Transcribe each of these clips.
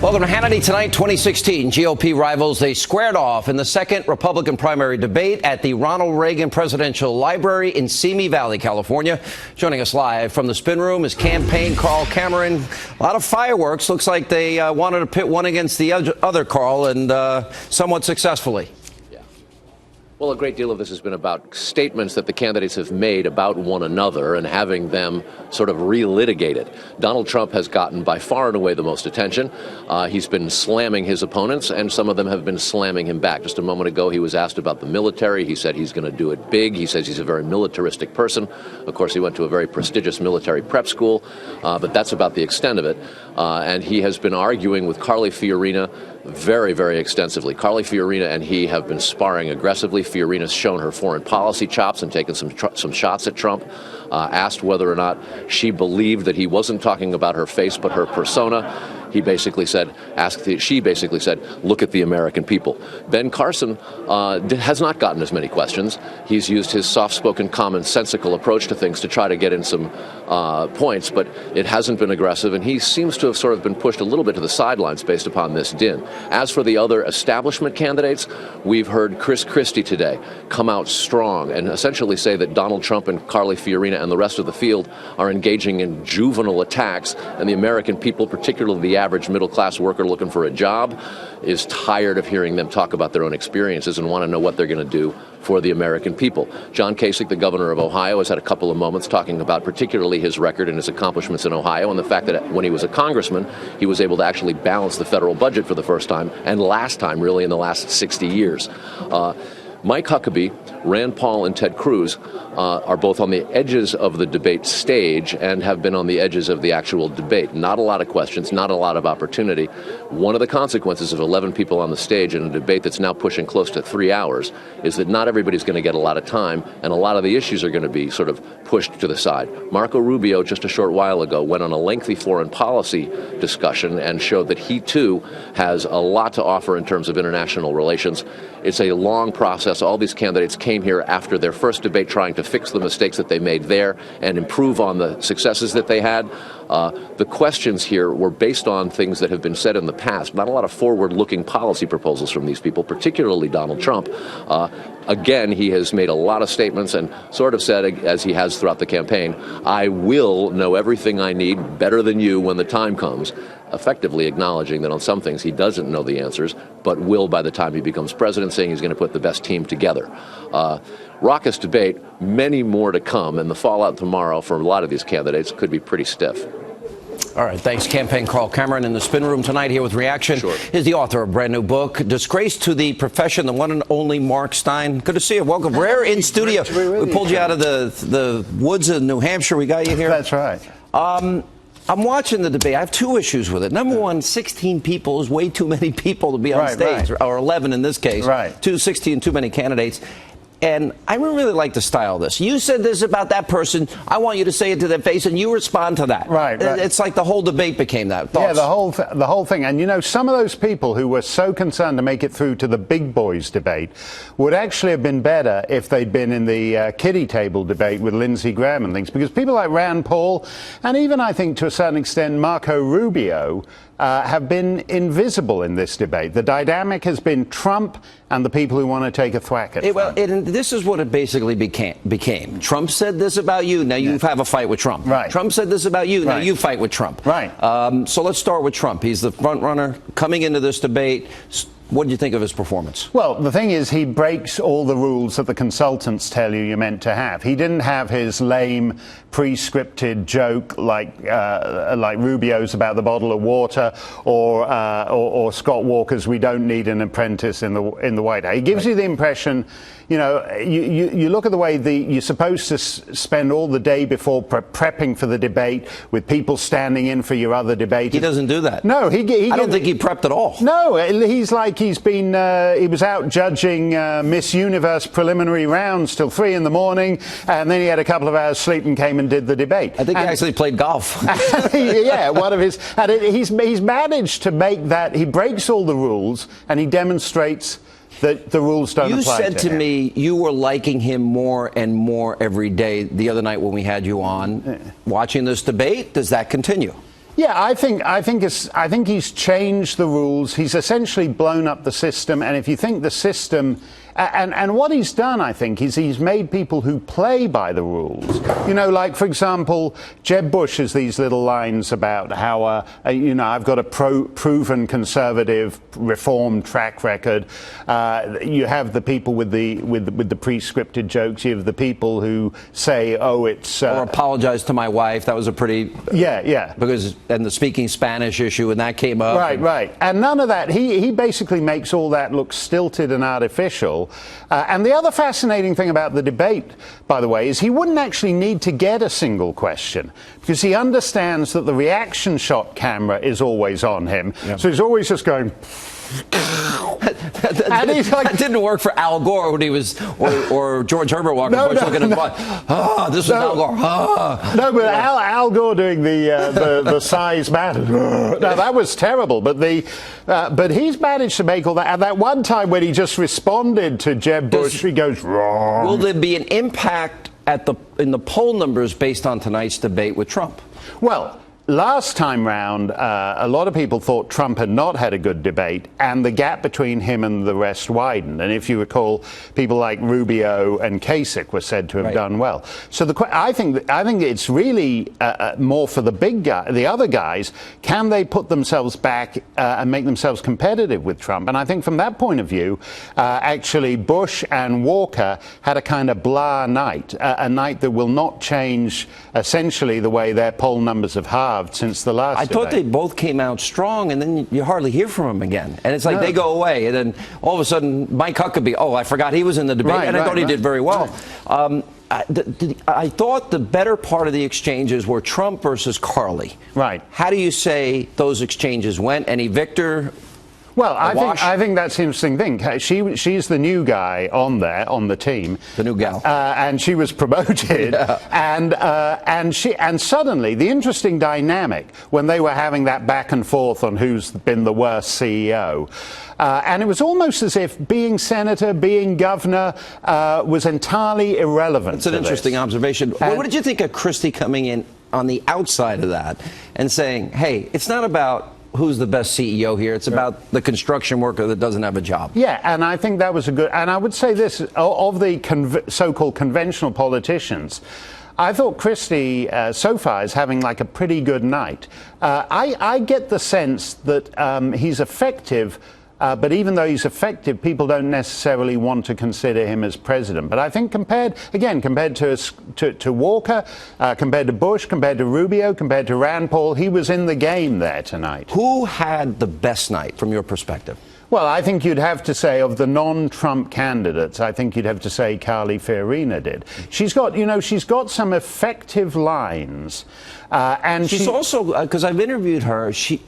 Welcome to Hannity Tonight 2016. GOP rivals, they squared off in the second Republican primary debate at the Ronald Reagan Presidential Library in Simi Valley, California. Joining us live from the spin room is campaign Carl Cameron. A lot of fireworks. Looks like they wanted to pit one against the other, Carl, and somewhat successfully. Well, a great deal of this has been about statements that the candidates have made about one another and having them sort of relitigated. Donald Trump has gotten by far and away the most attention. He's been slamming his opponents, and some of them have been slamming him back. Just a moment ago, he was asked about the military. He said he's going to do it big. He says he's a very militaristic person. Of course, he went to a very prestigious military prep school, but that's about the extent of it. And he has been arguing with Carly Fiorina very, very extensively. Carly Fiorina and he have been sparring aggressively. Fiorina's shown her foreign policy chops and taken some shots at Trump. Asked whether or not she believed that he wasn't talking about her face but her persona. He basically said, she basically said, look at the American people. Ben Carson has not gotten as many questions. He's used his soft-spoken, commonsensical approach to things to try to get in some points, but it hasn't been aggressive, and he seems to have sort of been pushed a little bit to the sidelines based upon this din. As for the other establishment candidates, we've heard Chris Christie today come out strong and essentially say that Donald Trump and Carly Fiorina and the rest of the field are engaging in juvenile attacks, and the American people, particularly the average middle-class worker looking for a job, is tired of hearing them talk about their own experiences and want to know what they're going to do for the American people. John Kasich, the governor of Ohio, has had a couple of moments talking about particularly his record and his accomplishments in Ohio and the fact that when he was a congressman, he was able to actually balance the federal budget for the first time, and last time, really, in the last 60 years. Mike Huckabee, Rand Paul, and Ted Cruz are both on the edges of the debate stage and have been on the edges of the actual debate. Not a lot of questions, not a lot of opportunity. One of the consequences of 11 people on the stage in a debate that's now pushing close to 3 hours is that not everybody's going to get a lot of time, and a lot of the issues are going to be sort of pushed to the side. Marco Rubio, just a short while ago, went on a lengthy foreign policy discussion and showed that he, too, has a lot to offer in terms of international relations. It's a long process. All these candidates came here after their first debate trying to fix the mistakes that they made there and improve on the successes that they had. The questions here were based on things that have been said in the past, not a lot of forward-looking policy proposals from these people, particularly Donald Trump. Again, he has made a lot of statements and sort of said, as he has throughout the campaign, I will know everything I need better than you when the time comes, effectively acknowledging that on some things he doesn't know the answers, but will by the time he becomes president, saying he's going to put the best team together. Raucous debate, many more to come, and the fallout tomorrow for a lot of these candidates could be pretty stiff. All right, thanks, campaign Carl Cameron. In the spin room tonight here with reaction is the author of a brand new book, Disgrace to the Profession, the one and only Mark Steyn. Good to see you. Welcome. Rare in studio. We pulled you out of the woods of New Hampshire. We got you here. That's right. I'm watching the debate. I have two issues with it. Number one, 16 people is way too many people to be on stage, or 11 in this case. Right. 16, too many candidates. And I really like the style of this. You said this about that person. I want you to say it to their face, and you respond to that. Right. It's like the whole debate became that. Thoughts? Yeah, the whole thing. And, you know, some of those people who were so concerned to make it through to the big boys debate would actually have been better if they'd been in the kiddie table debate with Lindsey Graham and things. Because people like Rand Paul, and even, I think, to a certain extent, Marco Rubio, have been invisible in this debate. The dynamic has been Trump and the people who want to take a thwack at Trump. This is what it basically became. Trump said this about you, now you have a fight with Trump. Right. Trump said this about you, now you fight with Trump. Right. So let's start with Trump. He's the front runner coming into this debate. What did you think of his performance? Well, the thing is, he breaks all the rules that the consultants tell you you're meant to have. He didn't have his lame, pre-scripted joke like Rubio's about the bottle of water, or Scott Walker's "We don't need an apprentice in the White House." He gives you the impression, you know, you look at the way you're supposed to spend all the day before prepping for the debate with people standing in for your other debaters. He doesn't do that. No, I don't think he prepped at all. No, he's like he was out judging Miss Universe preliminary rounds till 3 a.m, and then he had a couple of hours sleep and came and did the debate. I think he actually played golf. Yeah, one of his. And he's managed to make that. He breaks all the rules and he demonstrates that the rules don't apply to him. You said to me you were liking him more and more every day the other night when we had you on. Watching this debate, does that continue? Yeah, I think he's changed the rules. He's essentially blown up the system. And if you think the system, and what he's done, I think, is he's made people who play by the rules. You know, like, for example, Jeb Bush has these little lines about how, you know, I've got a proven conservative reform track record. You have the people with the pre-scripted jokes. You have the people who say, oh, it's... or apologize to my wife. That was a pretty... Yeah. Because, and the speaking Spanish issue, and that came up. Right. And none of that. He basically makes all that look stilted and artificial. And the other fascinating thing about the debate, by the way, is he wouldn't actually need to get a single question because he understands that the reaction shot camera is always on him. Yep. So he's always just going... that didn't work for Al Gore when he was, or George Herbert Walker Bush looking at the watch. This was Al Gore. No, but Al Gore doing the size matters. No, that was terrible. But he's managed to make all that. And that one time when he just responded to Jeb Bush, he goes wrong. Will there be an impact in the poll numbers based on tonight's debate with Trump? Well, last time round, a lot of people thought Trump had not had a good debate, and the gap between him and the rest widened. And if you recall, people like Rubio and Kasich were said to have done well. So I think it's really more for the the other guys. Can they put themselves back and make themselves competitive with Trump? And I think from that point of view, actually, Bush and Walker had a kind of blah night, a night that will not change essentially the way their poll numbers have halved since the last I thought debate. they both came out strong, and then you hardly hear from them again. And it's like they go away, and then all of a sudden Mike Huckabee, I forgot he was in the debate, and I thought he did very well. I thought the better part of the exchanges were Trump versus Carly. Right. How do you say those exchanges went? Any victor? Well, I think that's the interesting thing. She's the new guy on the team, the new gal, and she was promoted. And suddenly the interesting dynamic when they were having that back and forth on who's been the worst CEO. And it was almost as if being senator, being governor was entirely irrelevant. It's an interesting observation. What did you think of Christie coming in on the outside of that and saying, hey, it's not about who's the best CEO here. It's about the construction worker that doesn't have a job. Yeah, and I think that was a good... And I would say this, of the so-called conventional politicians, I thought Christie so far is having like a pretty good night. I get the sense that he's effective, but even though he's effective, people don't necessarily want to consider him as president. But I think compared to Walker, compared to Bush, compared to Rubio, compared to Rand Paul, he was in the game there tonight. Who had the best night from your perspective? Well, I think you'd have to say of the non-Trump candidates, I think you'd have to say Carly Fiorina did. She's got some effective lines. And she's also, because I've interviewed her, she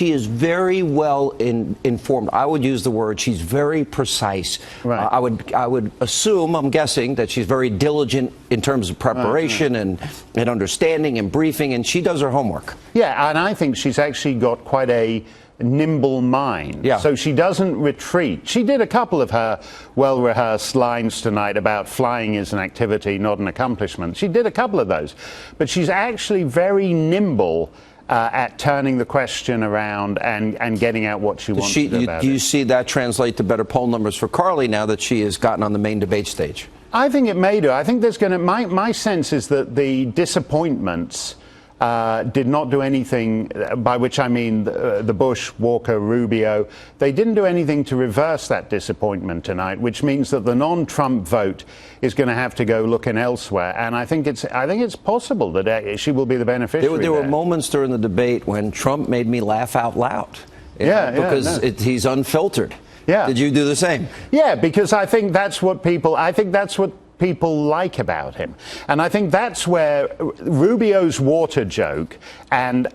is very well informed. I would use the word, she's very precise. Right. I would assume, I'm guessing, that she's very diligent in terms of preparation and understanding and briefing, and she does her homework. Yeah, and I think she's actually got quite a nimble mind. Yeah. So she doesn't retreat. She did a couple of her well-rehearsed lines tonight about flying is an activity, not an accomplishment. She did a couple of those. But she's actually very nimble at turning the question around and getting out what she wants to do about it. Do you see that translate to better poll numbers for Carly now that she has gotten on the main debate stage? I think it may do. I think there's going to... My sense is that the disappointments did not do anything, by which I mean the Bush, Walker, Rubio. They didn't do anything to reverse that disappointment tonight, which means that the non-Trump vote is going to have to go looking elsewhere. And I think it's possible that she will be the beneficiary. There were moments during the debate when Trump made me laugh out loud. Because he's unfiltered. Yeah. Did you do the same? Yeah, because I think that's what people like about him. And I think that's where Rubio's water joke and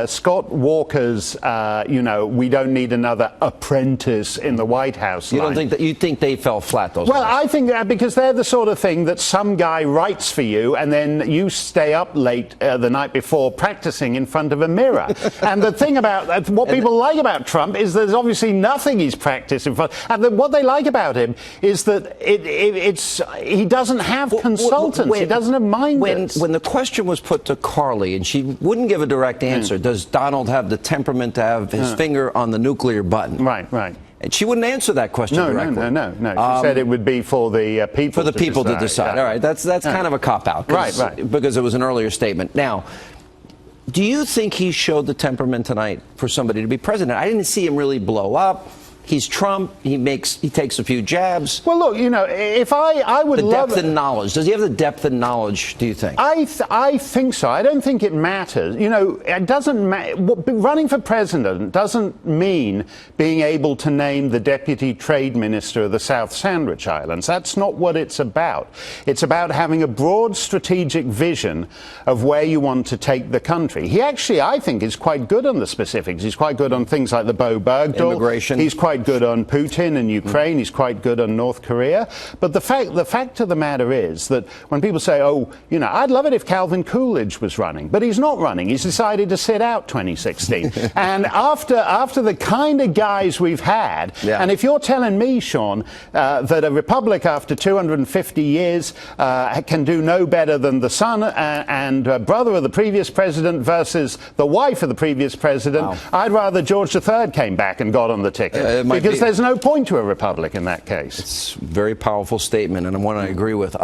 Scott Walker's, we don't need another apprentice in the White House line. You think they fell flat, those Well, guys? I think that because they're the sort of thing that some guy writes for you and then you stay up late the night before practicing in front of a mirror. And the thing about what people like about Trump is there's obviously nothing he's practiced in front. And what they like about him is that he doesn't have consultants. He doesn't have minders. When the question was put to Carly, and she wouldn't give a direct answer, does Donald have the temperament to have his finger on the nuclear button? Right, right. And she wouldn't answer that question directly. No. She said it would be for the people. For the people to decide. Yeah. All right, that's kind of a cop-out. Right. Because it was an earlier statement. Now, do you think he showed the temperament tonight for somebody to be president? I didn't see him really blow up. He's Trump. He takes a few jabs. Well, look, you know, if I would love the depth and knowledge. Does he have the depth and knowledge, do you think? I think so. I don't think it matters. You know, it doesn't matter. Running for president doesn't mean being able to name the deputy trade minister of the South Sandwich Islands. That's not what it's about. It's about having a broad strategic vision of where you want to take the country. He actually, I think, is quite good on the specifics. He's quite good on things like the Bo Bergdahl. Immigration. He's quite good on Putin and Ukraine. He's quite good on North Korea. But the fact of the matter is that when people say, oh, you know, I'd love it if Calvin Coolidge was running, but he's not running. He's decided to sit out 2016. And after the kind of guys we've had, and if you're telling me, Sean, that a republic after 250 years can do no better than the son and brother of the previous president versus the wife of the previous president, I'd rather George III came back and got on the ticket. Because there's no point to a republic in that case. It's a very powerful statement, and one I agree with.